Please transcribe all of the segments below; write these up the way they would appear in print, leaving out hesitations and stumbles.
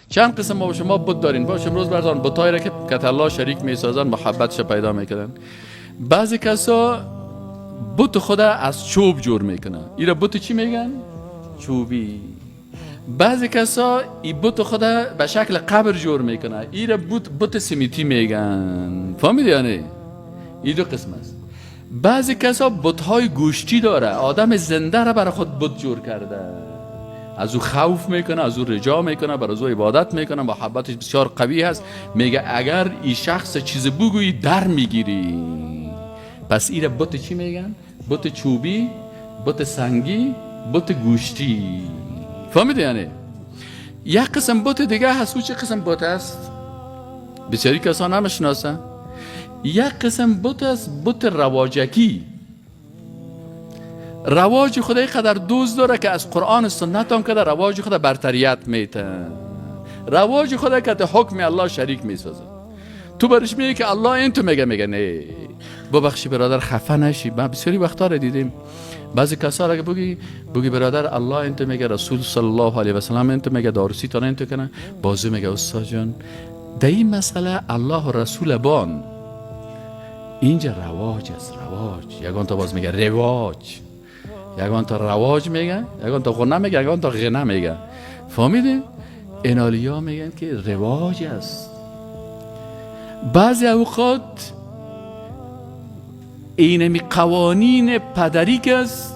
چند قسم ما و شما بت دارین. باشه امروز بردارن بتایی را که الله شریک میسازن، محبتش پیدا میکنن. بعضی کسا بت خود از چوب جور میکنن، اینا بت چی میگن؟ چوبی. بعضی کسا این بت خود به شکل قبر جور میکنن، اینا بت سیمیتی میگن. فهمیدی یا نه؟ این دو قسم است. بعضی کسا بت‌های گوشتی داره، آدم زنده را برای خود بت جور کرده، از او خوف میکنه، از او رجا میکنه، برای او عبادت میکنه، محبتش بسیار قوی هست. میگه اگر این شخص چیز بگویی در میگیری. پس این بت چی میگن؟ بت چوبی، بت سنگی، بت گوشتی. فهمیدی یعنی؟ یک قسم بت دیگه هست. او چه قسم بت است؟ بسیاری کسان نمیشناسن. یک قسم بت است، بت رواجکی. رواج خدای قدر دوست داره که از قرآن سنت هم کده رواج خدا برتریت میته. رواج خدا که حکم الله شریک میسازه. تو برش میگه که الله این، تو میگه نه. ببخشی برادر خفه نشی. من بسیاری وقتا را دیدیم بعضی کسا را که بگی برادر الله این تو میگه، رسول صلی الله علیه و سلم این تو میگه، دارسی تا این تو کنه، بازو میگه استاد جان در این مسئله الله و رسول بان، اینجا رواج است. رواج یگان تا باز میگه رواج، یگان تا رواج میگه، یگان تا غنه میگه، یگان تا غنه میگه. فهمیدین؟ انالیا میگن که رواج است. بعضی اوقات اینمی قوانین پدری که است،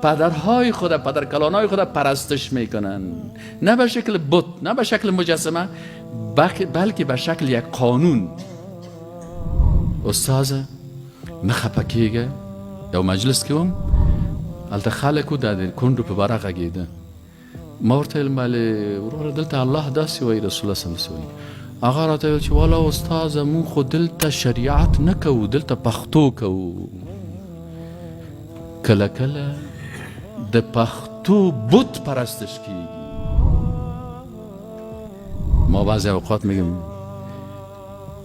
پدرهای خود، پدرکلانهای خود پرستش میکنن، نه به شکل بت، نه به شکل مجسمه، بلکه به شکل یک قانون. استاذ مخپکیگه یا مجلس که هم التا خالکو دادن کن رو پبرق اگیده مورت المالی ورور دلتا الله داسی وی رسول الله صلی اللہ علیہ وسلم آقا را تایل چه والا استاذ مون خود دلتا شریعت نکو، دلتا پختو کو. کلا کلا ده پختو بت پرستش کی. ما بعضی اوقات میگم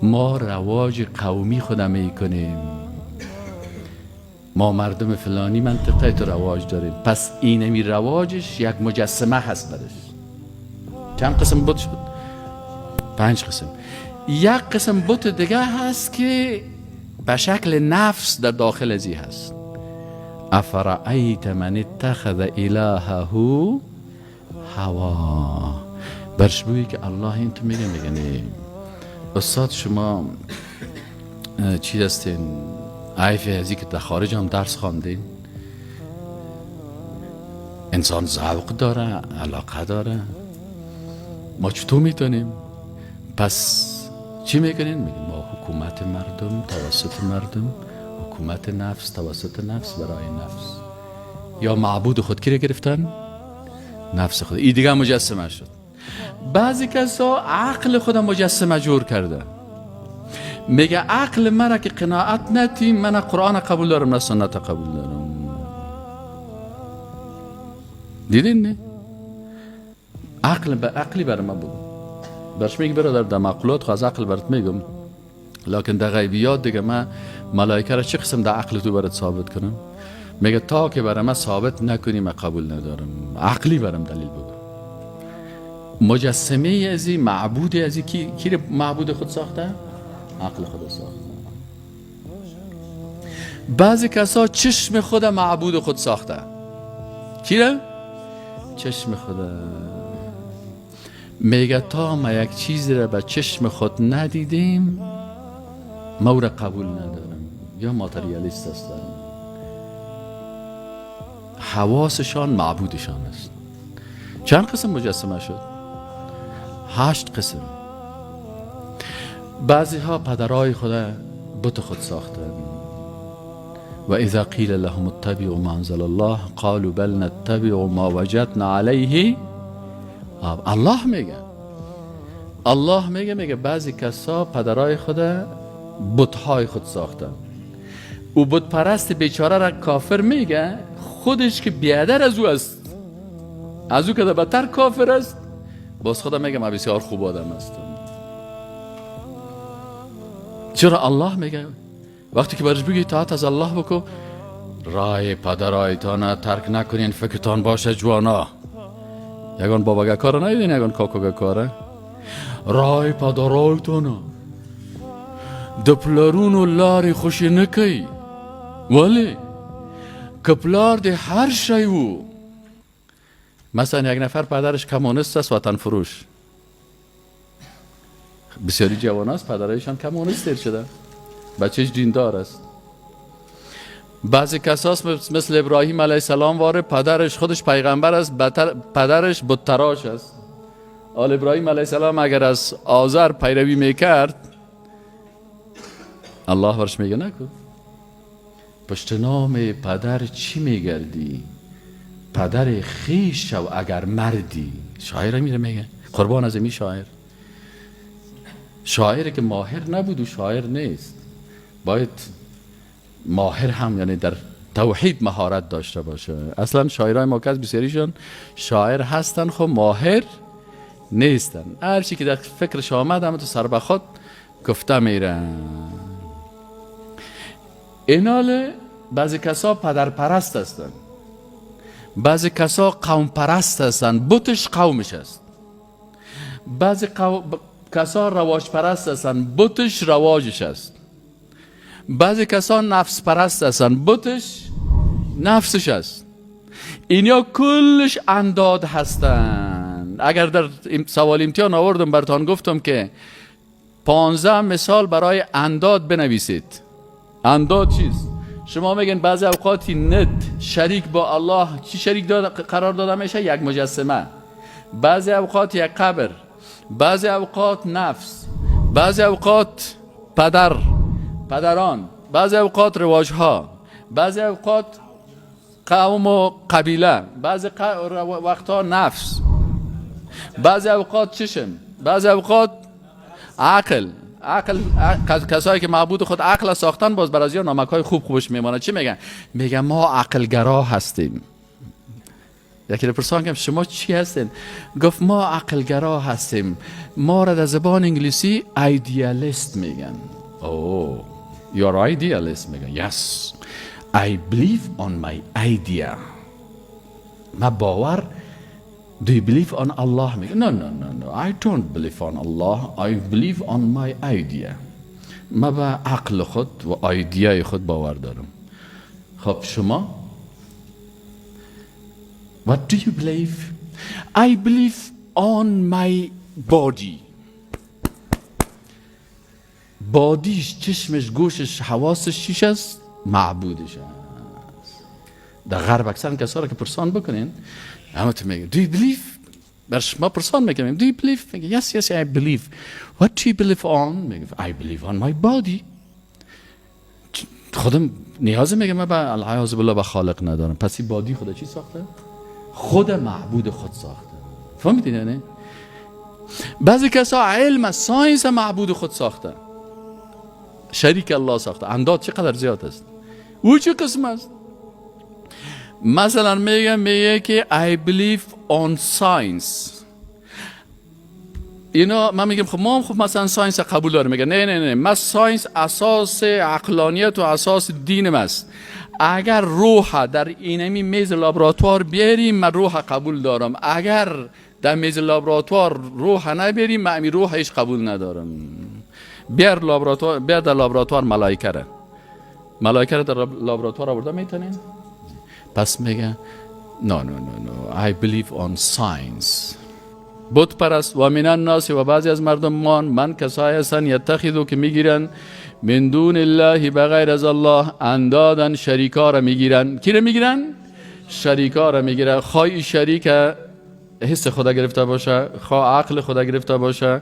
ما رواج قومی خودم میکنیم، ما مردم فلانی منطقه تو رواج داریم، پس اینمی رواجش یک مجسمه هست برش. چند قسم بت شد؟ 5 قسم. یک قسم بت دیگه هست که به شکل نفس در داخل ازی هست. افرأیت من اتخذ الهه هوا. برش بویی که الله این تو میگه نه استاد شما چی هستین؟ عیفی ازی که در خارج هم درس خواندین. انسان ذوق داره، علاقه داره، ما چطور میتونیم؟ پس چی میکنین؟ میگیم ما حکومت مردم توسط مردم، حکومت نفس توسط نفس برای نفس. یا معبود خود کی رو گرفتن؟ نفس خود. این دیگه مجسمه شد. بعضی کسا عقل خود مجسمه جور کرده، میگه عقل مرا که قناعت نتی، من قرآن قبول دارم نه سنت قبول دارم. دیدین نه؟ عقل به عقلی بر ما بگو. برش میگه برادر در معقولات خواهد عقل برات میگم، لیکن در غیبیات دیگه من ملائکه را چه قسم در عقل تو برات ثابت کنم؟ میگه تا که برای من ثابت نکنی من قبول ندارم. عقلی برام دلیل بگو. مجسمه ازی، معبود ازی کی معبود خود ساخته؟ عقل خود ساخته. بعضی کسا چشم خود معبود خود ساخته. کی را؟ چشم خود. میگه تا ما یک چیزی را به چشم خود ندیدیم ما را قبول ندارم. یا ماتریالیست هستن، حواسشان معبودشان است. چند قسم مجسمه شد؟ 8 قسم. بعضی ها پدرای خود بت خود ساختن. و اذا قیل لهم اتبعوا ما انزل الله قالوا بل نتبع ما وجدنا علیه. الله میگه بعضی کسا پدرای خود بتهای خود ساختن. او بت پرست بیچاره را کافر میگه، خودش که بیادر از او است، از او که بدتر کافر است، باز خدا میگه من بسیار خوب آدم هستم. چرا الله میگه وقتی که برش بگی اطاعت از الله بکو، رای پدرایتان ترک نکنین، فکرتان باشه جوانا. یگان بابا کار نیدین یگان کاکو کاره رای پدرایتونه دپلارون و لاری خوشی نکی ولی کپلار ده هر شی و مثلا یک نفر پدرش کمونیست است وطن فروش بسیاری جوان است پدرایشان کمونیست شده بچهش دیندار است بعضی کساس مثل ابراهیم علیه السلام واره پدرش خودش پیغمبر است پدرش بت تراش است آل ابراهیم علیه السلام اگر از آذر پیروی میکرد الله ورش میگه نکن پشت نام پدر چی میگردی پدر خیش شو اگر مردی شاعر میره میگه قربان از می شاعری که ماهر نبود و شاعر نیست باید ماهر هم یعنی در توحید مهارت داشته باشه اصلا شاعرای ما که بسیاریشون شاعر هستن خب ماهر نیستن هر چی که در فکرش آمد هم تو سر به خود گفته میرن اینال بعضی کسا پدر پرست هستن بعضی کسا قوم پرست هستن بتش قومش است بعضی کسا رواج پرست هستن بتش رواجش است بعضی کسا نفس پرست هستن بتش نفسش است اینیا کلش انداد هستن اگر در سوال امتحان آوردم براتون گفتم که 15 مثال برای انداد بنویسید انداد چیست شما میگن بعضی اوقاتی ند شریک با الله چی شریک قرار داده میشه یک مجسمه بعضی اوقات یک قبر بعضی اوقات نفس بعضی اوقات پدران بعضی اوقات رواجها بعضی اوقات قوم و قبیله بعضی وقتا نفس بعضی اوقات چشم بعضی اوقات عقل کسایی که معبود خود عقل ساختن باز بر از یا نامک‌های خوبش میمانه چی میگن میگن ما عقلگرا هستیم یکی پرسان کردم شما چی هستین گفت ما عقلگرا هستیم ما را در زبان انگلیسی ایدئالیست میگن اوه you are idealist میگن yes I believe on my idea ما باور do you believe on Allah میگن no I don't believe on Allah I believe on my idea ما به عقل خود و ایدیای خود باور دارم خب شما what do you believe I believe on my body بادیش چشمش گوشش حواسش چیش است معبودش است در غرب اکثر کسا را که پرسان بکنین همه تو میگه do you believe برش ما پرسان میکنیم do you believe میگه yes I believe what do you believe on میگه I believe on my body خودم نیازه میگه من به العیاذ بالله به خالق ندارم پس این بادی خدا چی ساخته خود معبود خود ساخته فهمیدین یعنی بعضی کسا علم ساینس معبود خود ساخته شریک الله ساخته انداد چقدر زیاد است او چه قسم است مثلا میگه که I believe on science اینا من میگم خب ما خب مثلا ساینس قبول داریم میگه نه من ساینس اساس عقلانیت و اساس دینم است اگر روح در اینمی میز لابراتوار بیاریم من روح قبول دارم اگر در میز لابراتوار روح نبیاریم من امی روح هیچ قبول ندارم بیار در لابراتوار ملائکه را در لابراتوار آورده میتونین پس میگه no I believe on science بت پرست و من الناس و بعضی از مردمان من کسایی هستن یتخذو که میگیرن من دون الله بغیر از الله اندادن شریکا را میگیرن کی را میگیرن شریکا را میگیرن خواهی شریک حس خدا گرفته باشه خواه عقل خدا گرفته باشه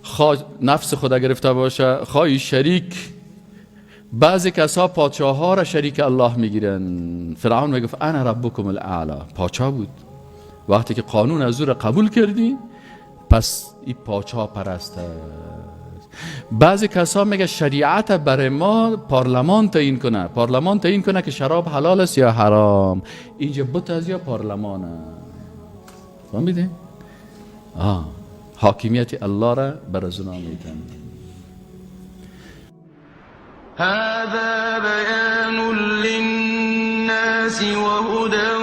خواه نفس خدا گرفته باشه خواهی شریک بعضی کسا پادشاه ها را شریک الله میگیرن فرعون میگفت انا ربکم الاعلی پادشاه بود وقتی که قانون از او را قبول کردی پس این پادشاه پرست است بعضی کسا میگه شریعت برای ما پارلمان تعیین کنه که شراب حلال است یا حرام اینجا بت از یا پارلمان فهمیدین حاکمیت الله را بر از اونا میدن هذا بيان للناس وهدى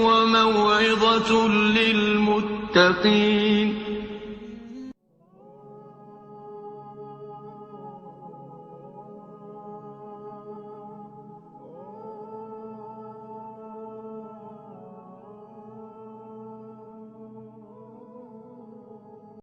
وموعظة للمتقين للمتقين